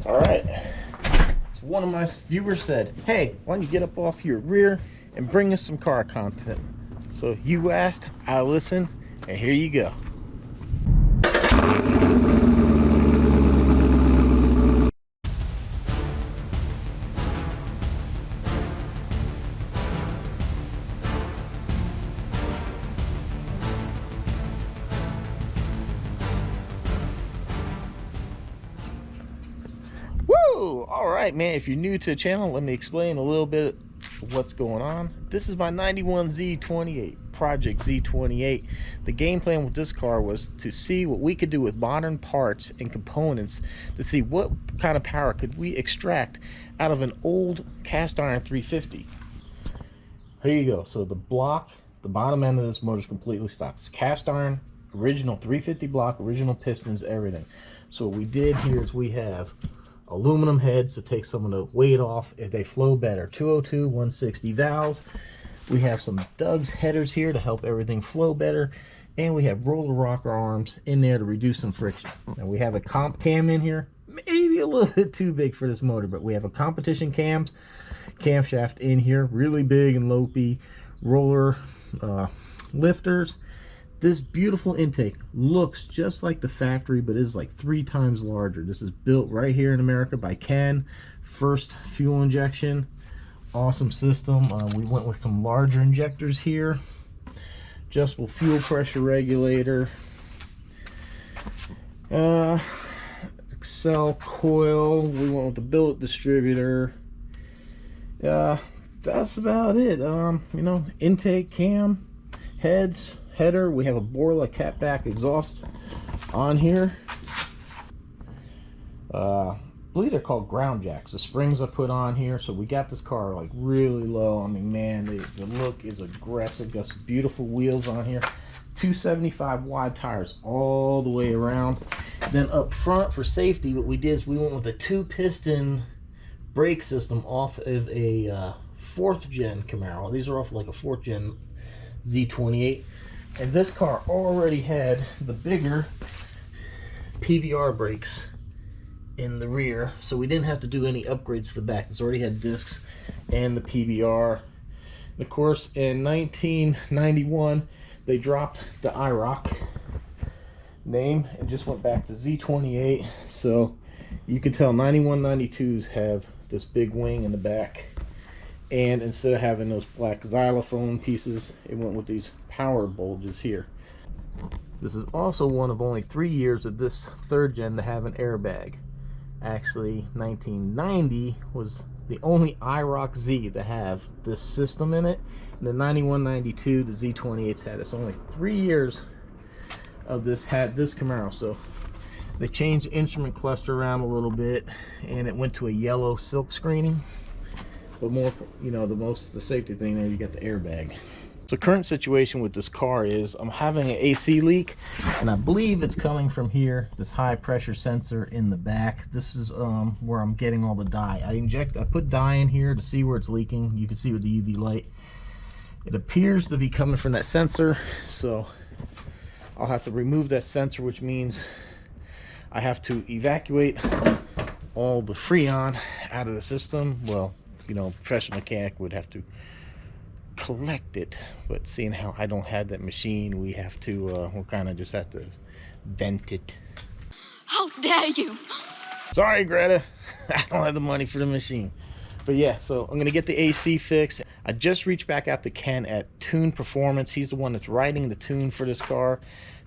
All right. So one of my viewers said, hey, why don't you get up off your rear and bring us some car content? So you asked, I listened, and here you go. Woo! All right, man, if you're new to the channel, let me explain a little bit of what's going on. This is my 91 Z28, Project Z28. The game plan with this car was to see what we could do with modern parts and components to see what kind of power could we extract out of an old cast iron 350. Here you go. So the block, the bottom end of this motor is completely stock. It's cast iron, original 350 block, original pistons, everything. So what we did here is we have aluminum heads to take some of the weight off if they flow better. 202 160 valves. We have some Doug's headers here to help everything flow better, and we have roller rocker arms in there to reduce some friction. Now we have a comp cam in here, maybe a little bit too big for this motor, but we have a competition camshaft in here, really big and lopey, roller lifters. This beautiful intake looks just like the factory, but is like 3 times larger. This is built right here in America by Ken. First fuel injection. Awesome system. We went with some larger injectors here. Adjustable fuel pressure regulator. Excel coil. We went with the billet distributor. That's about it. You know, intake cam, heads, header. We have a Borla catback exhaust on here. I believe they're called ground jacks. The springs I put on here. So we got this car like really low. I mean, man, the look is aggressive. Got some beautiful wheels on here. 275 wide tires all the way around. Then up front for safety, what we did is we went with a 2-piston brake system off of a 4th gen Camaro. These are off like a 4th gen Z28. And this car already had the bigger PBR brakes in the rear, so we didn't have to do any upgrades to the back. This already had discs and the PBR. And of course, in 1991, they dropped the IROC name and just went back to Z28. So you can tell 91, 92s have this big wing in the back. And instead of having those black xylophone pieces, it went with these power bulges here. This is also one of only 3 years of this 3rd gen to have an airbag. Actually, 1990 was the only IROC Z to have this system in it. In the 91, 92, the Z28s had it. It's only 3 years of this had this Camaro. So they changed the instrument cluster around a little bit, and it went to a yellow silk screening. But more, you know, the safety thing there, you got the airbag. So current situation with this car is I'm having an AC leak, and I believe it's coming from here, this high pressure sensor in the back. This is where I'm getting all the dye. I put dye in here to see where it's leaking. You can see with the UV light. It appears to be coming from that sensor, so I'll have to remove that sensor, which means I have to evacuate all the Freon out of the system. Well, you know, professional mechanic would have to collect it, but seeing how I don't have that machine, we have to we'll kind of just have to vent it. How dare you! Sorry, Greta. I don't have the money for the machine. But yeah, so I'm gonna get the AC fixed. I just reached back out to Ken at Tune Performance. He's the one that's writing the tune for this car.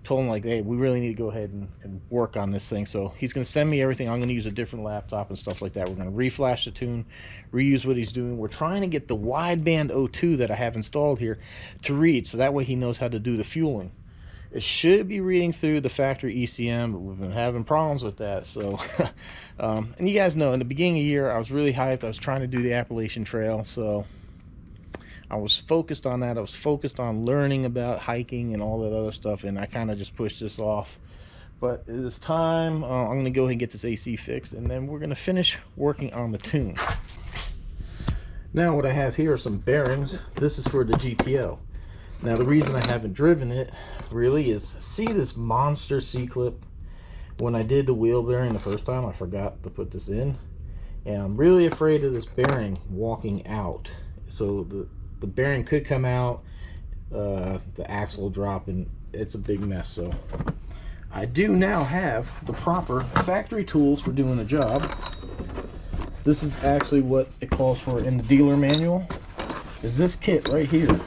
Told him, like, hey, we really need to go ahead and work on this thing. So he's going to send me everything. I'm going to use a different laptop and stuff like that. We're going to reflash the tune, reuse what he's doing. We're trying to get the wideband O2 that I have installed here to read, so that way he knows how to do the fueling. It should be reading through the factory ECM, but we've been having problems with that. So and you guys know, in the beginning of the year, I was really hyped. I was trying to do the Appalachian Trail, so I was focused on that. I was focused on learning about hiking and all that other stuff, and I kind of just pushed this off. But it is time. I'm going to go ahead and get this AC fixed, and then we're going to finish working on the tune. Now what I have here are some bearings. This is for the GTO. Now the reason I haven't driven it really is, see this monster C-clip When I did the wheel bearing the first time, I forgot to put this in, and I'm really afraid of this bearing walking out. So the bearing could come out, the axle will drop, and it's a big mess. So I do now have the proper factory tools for doing the job. This is actually what it calls for in the dealer manual, is this kit right here.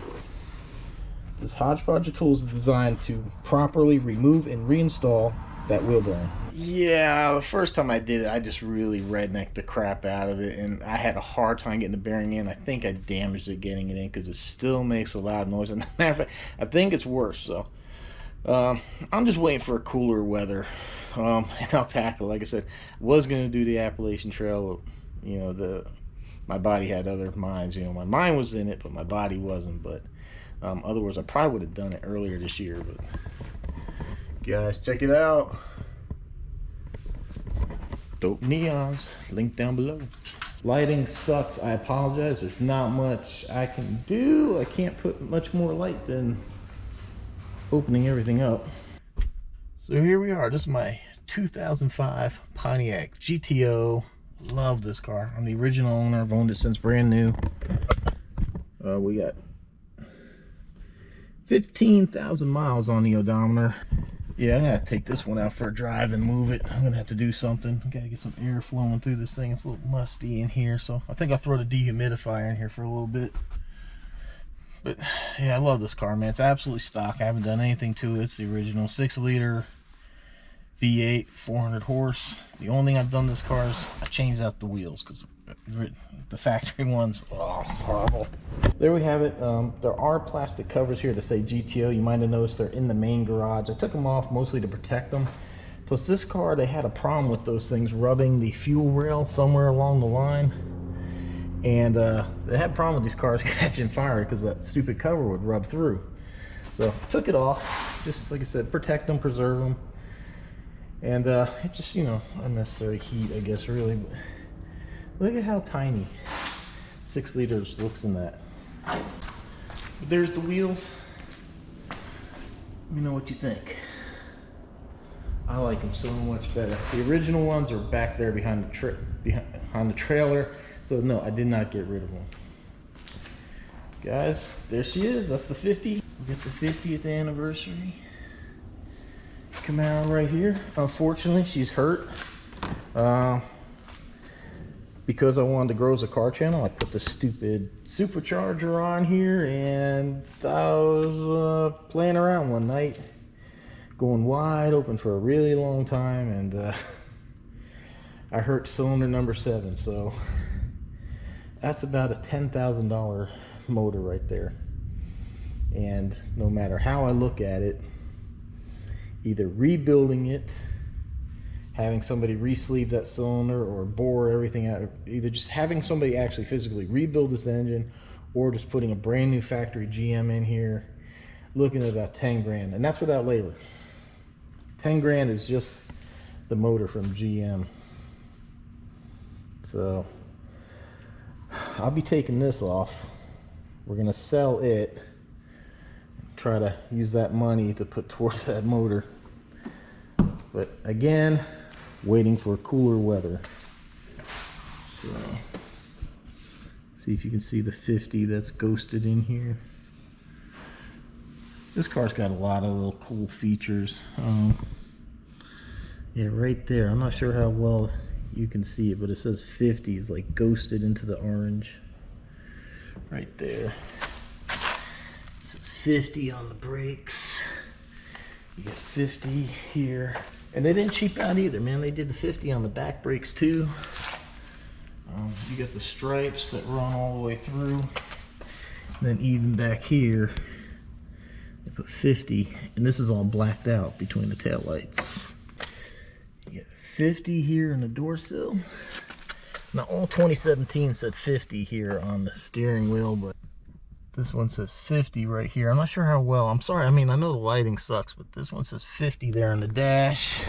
This hodgepodge of tools is designed to properly remove and reinstall that wheel bearing. Yeah, the first time I did it, I just really rednecked the crap out of it, and I had a hard time getting the bearing in. I think I damaged it getting it in because it still makes a loud noise. And matter of fact, I think it's worse. So I'm just waiting for cooler weather, and I'll tackle it. Like I said, I was going to do the Appalachian Trail. You know, my body had other minds. You know, my mind was in it, but my body wasn't. But otherwise, I probably would have done it earlier this year. But guys, check it out. Dope neons, link down below. Lighting sucks, I apologize. There's not much I can do. I can't put much more light than opening everything up. So here we are. This is my 2005 Pontiac Gto. Love this car. I'm the original owner. I've owned it since brand new. We got 15,000 miles on the odometer. Yeah, I'm gonna take this one out for a drive and move it. I'm gonna have to do something. I gotta get some air flowing through this thing. It's a little musty in here, so I think I'll throw the dehumidifier in here for a little bit. But yeah, I love this car, man. It's absolutely stock. I haven't done anything to it. It's the original 6-liter V8, 400 horse. The only thing I've done this car is I changed out the wheels because the factory ones, oh, horrible. There we have it. There are plastic covers here to say GTO. You might have noticed they're in the main garage. I took them off mostly to protect them. Plus this car, they had a problem with those things rubbing the fuel rail somewhere along the line. And they had a problem with these cars catching fire because that stupid cover would rub through. So I took it off, just like I said, protect them, preserve them. And it just, you know, unnecessary heat, I guess, really. But look at how tiny 6 liters looks in that. But there's the wheels. Let me know what you think. I like them so much better. The original ones are back there behind the trailer. So no, I did not get rid of them. Guys, there she is. That's the 50. We got the 50th anniversary Camaro right here. Unfortunately, she's hurt. Because I wanted to grow as a car channel, I put the stupid supercharger on here, and I was playing around one night, going wide open for a really long time, and I hurt cylinder number 7. So that's about a $10,000 motor right there. And no matter how I look at it, either rebuilding it, having somebody re-sleeve that cylinder, or bore everything out, either just having somebody actually physically rebuild this engine, or just putting a brand new factory GM in here, looking at about 10 grand. And that's without labor. 10 grand is just the motor from GM. So I'll be taking this off. We're gonna sell it, try to use that money to put towards that motor. But again, waiting for cooler weather. So see if you can see the 50 that's ghosted in here. This car's got a lot of little cool features. Yeah, right there. I'm not sure how well you can see it, but it says 50 is like ghosted into the orange right there. It says 50 on the brakes. You get 50 here. And they didn't cheap out either, man. They did the 50 on the back brakes too. You got the stripes that run all the way through. And then even back here, they put 50, and this is all blacked out between the tail lights. You get 50 here in the door sill. Now all 2017 said 50 here on the steering wheel, but this one says 50 right here. I'm not sure how well. I'm sorry. I mean, I know the lighting sucks, but this one says 50 there on the dash.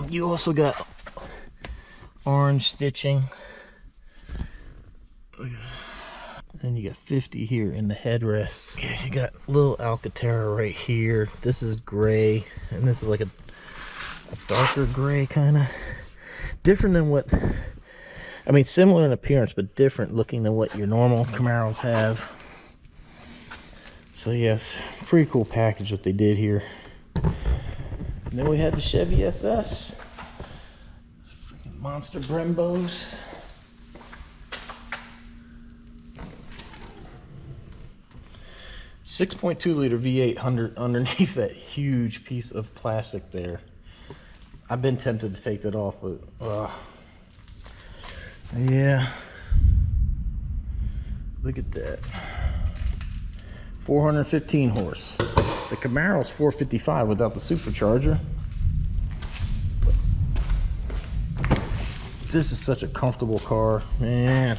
You also got orange stitching. Then you got 50 here in the headrests. Yeah, you got little Alcantara right here. This is gray, and this is like a a darker gray kind of. Different than what, I mean, similar in appearance, but different looking than what your normal Camaros have. So yes, pretty cool package what they did here. And then we had the Chevy SS. Freaking monster Brembos. .2 liter V8 underneath that huge piece of plastic there. I've been tempted to take that off, but yeah. Look at that. 415 horse. The Camaro's 455 without the supercharger. This is such a comfortable car, man.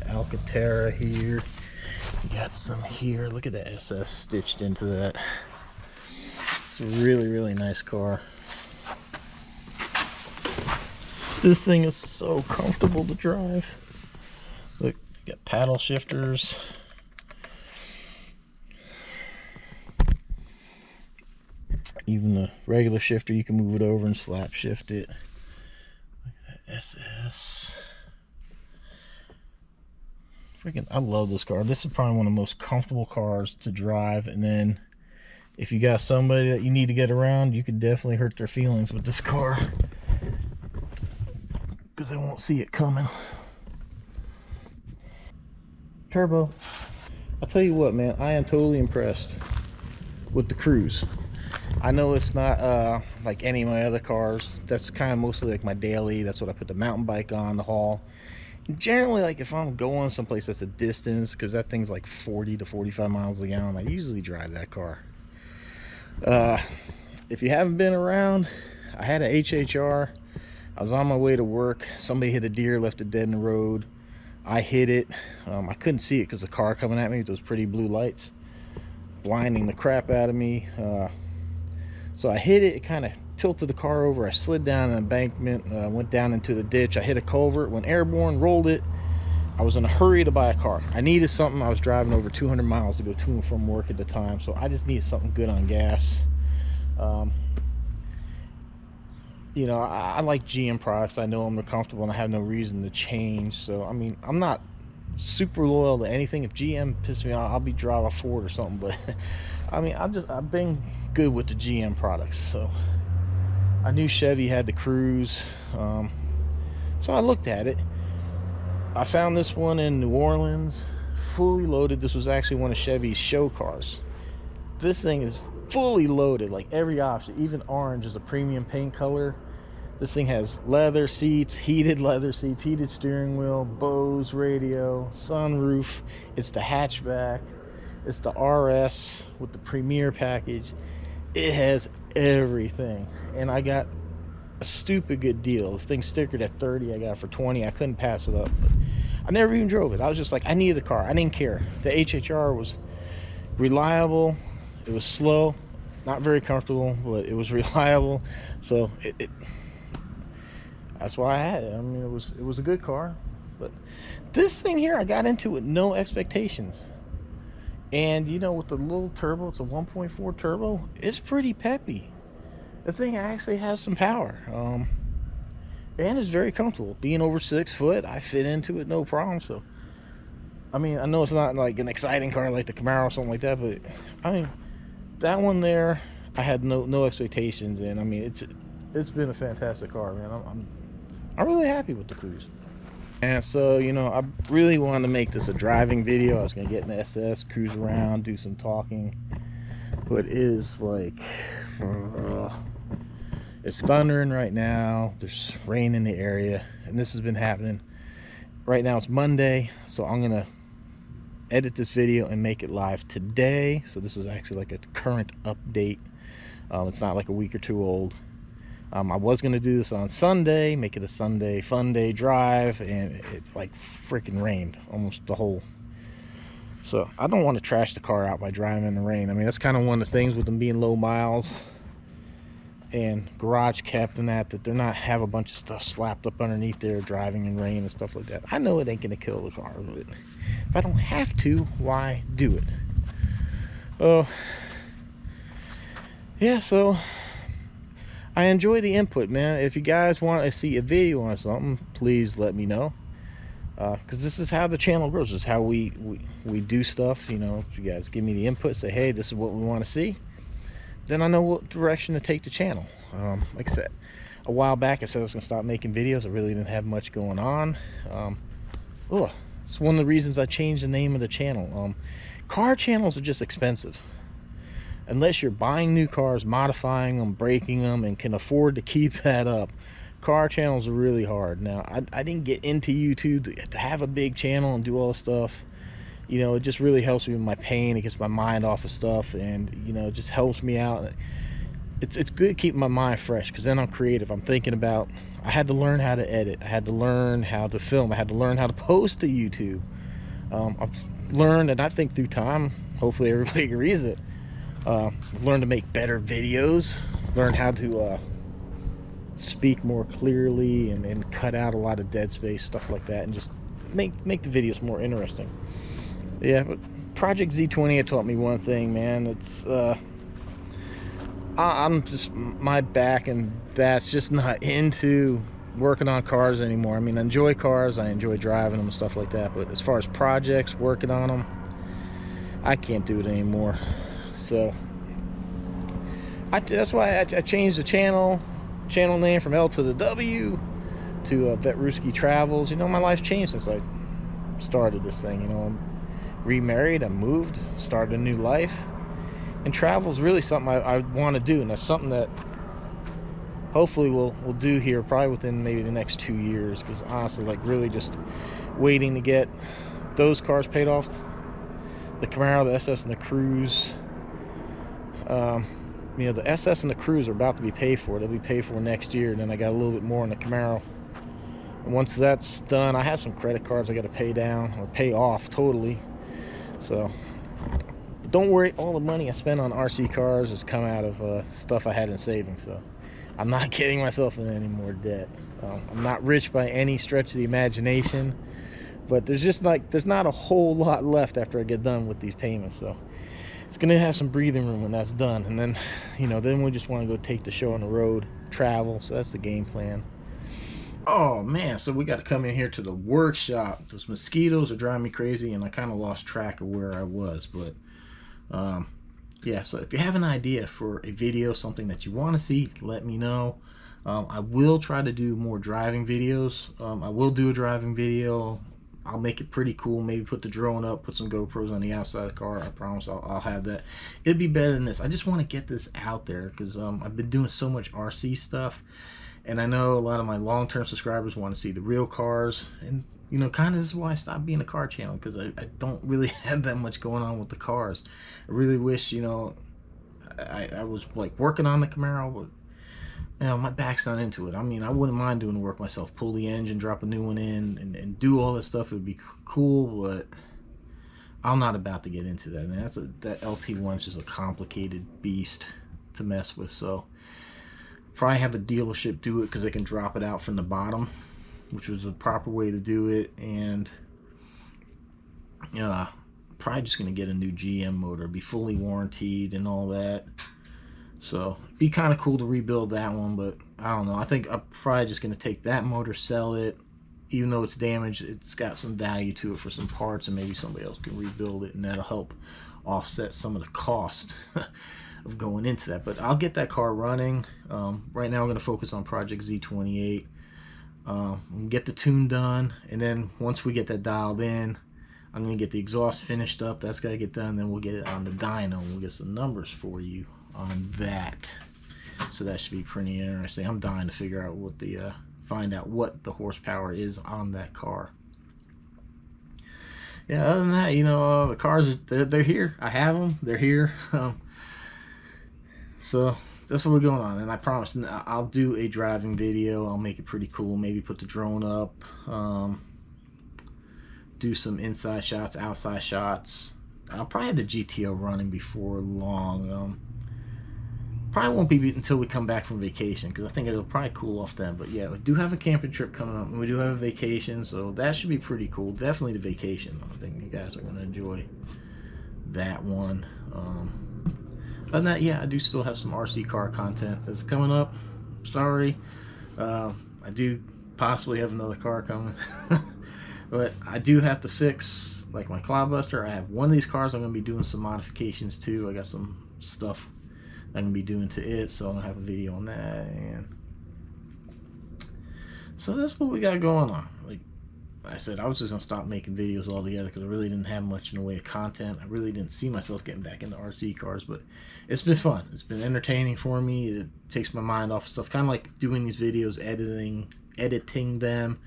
Alcantara here. You got some here. Look at the SS stitched into that. It's a really, really nice car. This thing is so comfortable to drive. Look, you got paddle shifters. Even the regular shifter, you can move it over and slap shift it. Look at that SS. Freaking, I love this car. This is probably one of the most comfortable cars to drive. And then if you got somebody that you need to get around, you could definitely hurt their feelings with this car, because they won't see it coming. Turbo. I'll tell you what, man, I am totally impressed with the Cruise. I know it's not like any of my other cars. That's kind of mostly like my daily. That's what I put the mountain bike on, the haul. Generally, like if I'm going someplace that's a distance, because that thing's like 40 to 45 miles a gallon, I usually drive that car. If you haven't been around, I had a HHR. I was on my way to work. Somebody hit a deer, left it dead in the road. I hit it. I couldn't see it because the car coming at me with those pretty blue lights, blinding the crap out of me. So I hit it. It kind of tilted the car over. I slid down an embankment, went down into the ditch. I hit a culvert, went airborne, rolled it. I was in a hurry to buy a car. I needed something. I was driving over 200 miles to go to and from work at the time, so I just needed something good on gas. You know, I like GM products. I know I'm comfortable and I have no reason to change. So I mean, I'm not super loyal to anything. If GM pisses me off, I'll be driving a Ford or something. But I mean, I've been good with the GM products. So I knew Chevy had the Cruise, so I looked at it. I found this one in New Orleans, fully loaded. This was actually one of Chevy's show cars. This thing is fully loaded, like every option. Even orange is a premium paint color. This thing has leather seats, heated leather seats, heated steering wheel, Bose radio, sunroof. It's the hatchback. It's the RS with the Premier package. It has everything, and I got a stupid good deal. This thing stickered at 30. I got it for 20. I couldn't pass it up. But I never even drove it. I was just like, I needed the car. I didn't care. The HHR was reliable. It was slow, not very comfortable, but it was reliable. So that's why I had it. I mean, it was a good car. But this thing here, I got into with no expectations. And you know, with the little turbo, it's a 1.4 turbo, it's pretty peppy. The thing actually has some power, and it's very comfortable. Being over 6 foot, I fit into it no problem. So I mean, I know it's not like an exciting car like the Camaro or something like that, but I mean, that one there, I had no expectations, and I mean, it's been a fantastic car, man. I'm really happy with the Cruise. And so, you know, I really wanted to make this a driving video. I was gonna get in the SS, cruise around, do some talking, but it is like, it's thundering right now. There's rain in the area, and this has been happening. Right now it's Monday, so I'm gonna edit this video and make it live today. So this is actually like a current update. It's not like a week or two old. I was gonna do this on Sunday, make it a Sunday fun day drive, and it like freaking rained almost the whole. So I don't want to trash the car out by driving in the rain. I mean, that's kind of one of the things with them being low miles and garage kept and that they're not have a bunch of stuff slapped up underneath there driving in rain and stuff like that. I know it ain't gonna kill the car, but if I don't have to, why do it? Oh yeah, so I enjoy the input, man. If you guys want to see a video on something, please let me know. Because this is how the channel grows. This is how we do stuff. You know, if you guys give me the input, say, hey, this is what we want to see, then I know what direction to take the channel. Like I said, a while back I said I was going to stop making videos. I really didn't have much going on. It's one of the reasons I changed the name of the channel. Car channels are just expensive. Unless you're buying new cars, modifying them, breaking them, and can afford to keep that up, car channels are really hard. Now, I didn't get into YouTube to have a big channel and do all this stuff. You know, it just really helps me with my pain. It gets my mind off of stuff, and, you know, it just helps me out. It's good keeping my mind fresh, because then I'm creative. I'm thinking about, I had to learn how to edit. I had to learn how to film. I had to learn how to post to YouTube. I've learned, and I think through time, hopefully everybody agrees it, I've learned to make better videos, learned how to speak more clearly and cut out a lot of dead space, stuff like that, and just make the videos more interesting. Yeah, but Project Z28 taught me one thing, man. It's I'm just, my back and that's just not into working on cars anymore. I mean, I enjoy cars, I enjoy driving them and stuff like that, but as far as projects, working on them, I can't do it anymore. So that's why I changed the channel name from L to the W to Vetruski Travels. You know, my life's changed since I started this thing. You know, I'm remarried, I moved, started a new life, and travel's really something I want to do, and that's something that hopefully we'll do here probably within maybe the next 2 years, because honestly, like, really just waiting to get those cars paid off, the Camaro, the SS, and the Cruise. You know, the SS and the Cruise are about to be paid for. They'll be paid for next year, and then I got a little bit more on the Camaro. And once that's done, I have some credit cards I got to pay down or pay off totally. So don't worry, all the money I spent on RC cars has come out of stuff I had in savings. So I'm not getting myself in any more debt. I'm not rich by any stretch of the imagination, but there's not a whole lot left after I get done with these payments. So it's gonna have some breathing room when that's done, and then, you know, then we just want to go take the show on the road, travel. So that's the game plan. Oh man, so we got to come in here to the workshop. Those mosquitoes are driving me crazy, and I kind of lost track of where I was. But yeah, so if you have an idea for a video, something that you want to see, let me know. I will try to do more driving videos. I will do a driving video. I'll make it pretty cool. Maybe put the drone up, put some GoPros on the outside of the car. I promise I'll have that. It'd be better than this. I just want to get this out there, because I've been doing so much RC stuff, and I know a lot of my long-term subscribers want to see the real cars. And, you know, kind of this is why I stopped being a car channel, because I don't really have that much going on with the cars. I really wish, you know, I was like working on the Camaro, but, you know, my back's not into it. I mean, I wouldn't mind doing the work myself, pull the engine, drop a new one in, and do all this stuff. It would be cool, but I'm not about to get into that, man. That LT1 is just a complicated beast to mess with. So probably have a dealership do it, because they can drop it out from the bottom, which was the proper way to do it. And probably just gonna get a new GM motor, be fully warranted and all that. So it'd be kind of cool to rebuild that one, but I don't know. I think I'm probably just gonna take that motor, sell it. Even though it's damaged, it's got some value to it for some parts, and maybe somebody else can rebuild it, and that'll help offset some of the cost of going into that. But I'll get that car running. Right now I'm going to focus on Project Z28. Get the tune done, and then once we get that dialed in, I'm going to get the exhaust finished up. That's got to get done. Then we'll get it on the dyno, and we'll get some numbers for you on that. So that should be pretty interesting. I'm dying to figure out what the find out what the horsepower is on that car. Yeah, other than that, you know, the cars, they're here. I have them. They're here. So that's what we're going on, and I promise I'll do a driving video. I'll make it pretty cool. Maybe put the drone up, do some inside shots, outside shots. I'll probably have the GTO running before long. Probably won't be until we come back from vacation, because I think it'll probably cool off then. But yeah, we do have a camping trip coming up, and we do have a vacation, so that should be pretty cool. Definitely the vacation. I think you guys are going to enjoy that one. Other than that, yeah, I do still have some RC car content that's coming up. sorry. I do possibly have another car coming. But I do have to fix like my cloudbuster. I have one of these cars I'm going to be doing some modifications to. I got some stuff I'm going to be doing to it, so I'm going to have a video on that. And so that's what we got going on. Like I said, I was just going to stop making videos altogether because I really didn't have much in the way of content. I really didn't see myself getting back into RC cars, but it's been fun. It's been entertaining for me. It takes my mind off of stuff. Kind of like doing these videos, editing them.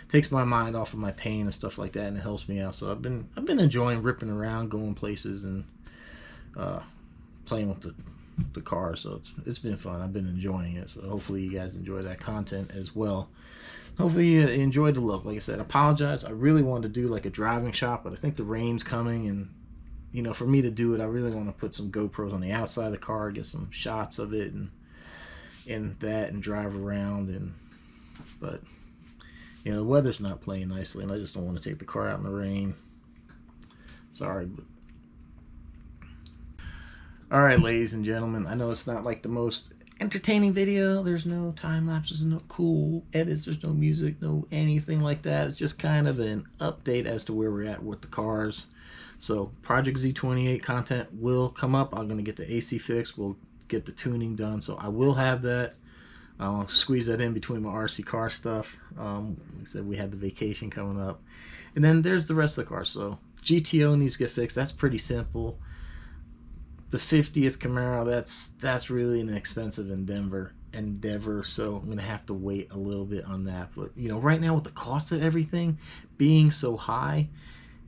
Takes my mind off of my pain and stuff like that, and it helps me out. So I've been enjoying ripping around, going places, and playing with the car. So it's been fun. I've been enjoying it. So hopefully you guys enjoy that content as well. Hopefully you enjoyed the look. Like I said, I apologize. I really wanted to do like a driving shot, but I think the rain's coming, and you know, for me to do it, I really want to put some GoPros on the outside of the car, get some shots of it, and drive around. But you know, the weather's not playing nicely, and I just don't want to take the car out in the rain. Sorry. But all right, ladies and gentlemen, I know it's not like the most entertaining video. There's no time lapses, no cool edits, there's no music, no anything like that. It's just kind of an update as to where we're at with the cars. So Project Z28 content will come up. I'm going to get the AC fixed. We'll get the tuning done. So I will have that. I'll squeeze that in between my RC car stuff. Like I said, we have the vacation coming up. And then there's the rest of the car. So GTO needs to get fixed. That's pretty simple. The 50th Camaro, that's really an expensive endeavor. So I'm going to have to wait a little bit on that. But, you know, right now with the cost of everything being so high,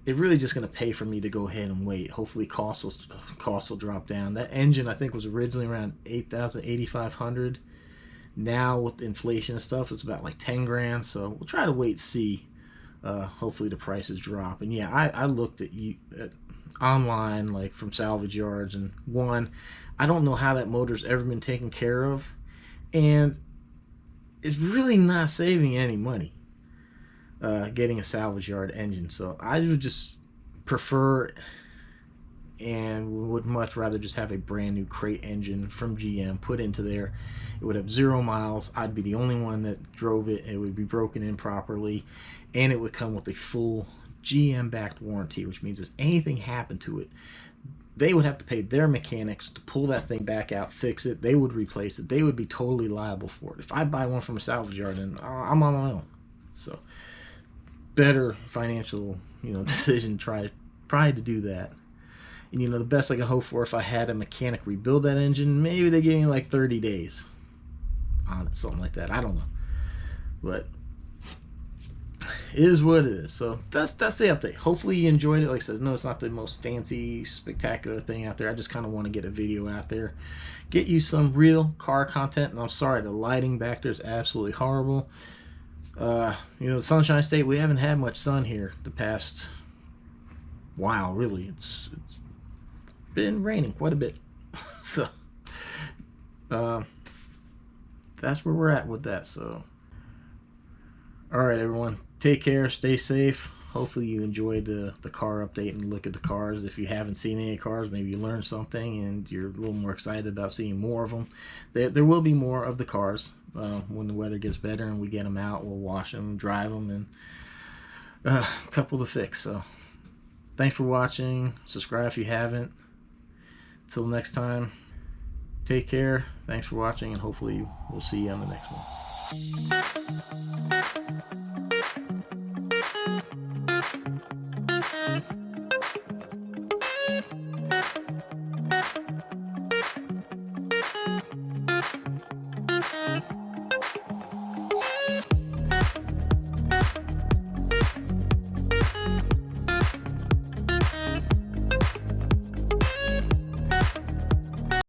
it's really just going to pay for me to go ahead and wait. Hopefully costs will drop down. That engine, I think, was originally around $8,000, $8,500. Now with inflation and stuff, it's about like 10 grand. So we'll try to wait and see. Hopefully the prices drop. And yeah, I looked at online, like from salvage yards, and I don't know how that motor's ever been taken care of, and it's really not saving any money getting a salvage yard engine. So I would just prefer and would much rather just have a brand new crate engine from GM put into there. It would have 0 miles. I'd be the only one that drove it. It would be broken in properly, and it would come with a full GM backed warranty, which means if anything happened to it, they would have to pay their mechanics to pull that thing back out, fix it. They would replace it. They would be totally liable for it. If I buy one from a salvage yard, then I'm on my own. So better financial, decision. Try to do that. And the best I can hope for, if I had a mechanic rebuild that engine, maybe they gave me like 30 days on it, something like that. I don't know, but it is what it is. So that's the update. Hopefully you enjoyed it. Like I said, no, it's not the most fancy, spectacular thing out there. I just kind of want to get a video out there, get you some real car content. And I'm sorry, the lighting back there is absolutely horrible. The Sunshine State, we haven't had much sun here the past while, really. It's been raining quite a bit. So that's where we're at with that. So all right, everyone, take care, stay safe. Hopefully you enjoyed the car update and look at the cars. If you haven't seen any cars, maybe you learned something and you're a little more excited about seeing more of them. There will be more of the cars when the weather gets better and we get them out. We'll wash them, drive them, and a couple to fix. So thanks for watching. Subscribe if you haven't. Till next time, take care. Thanks for watching, and hopefully we'll see you on the next one.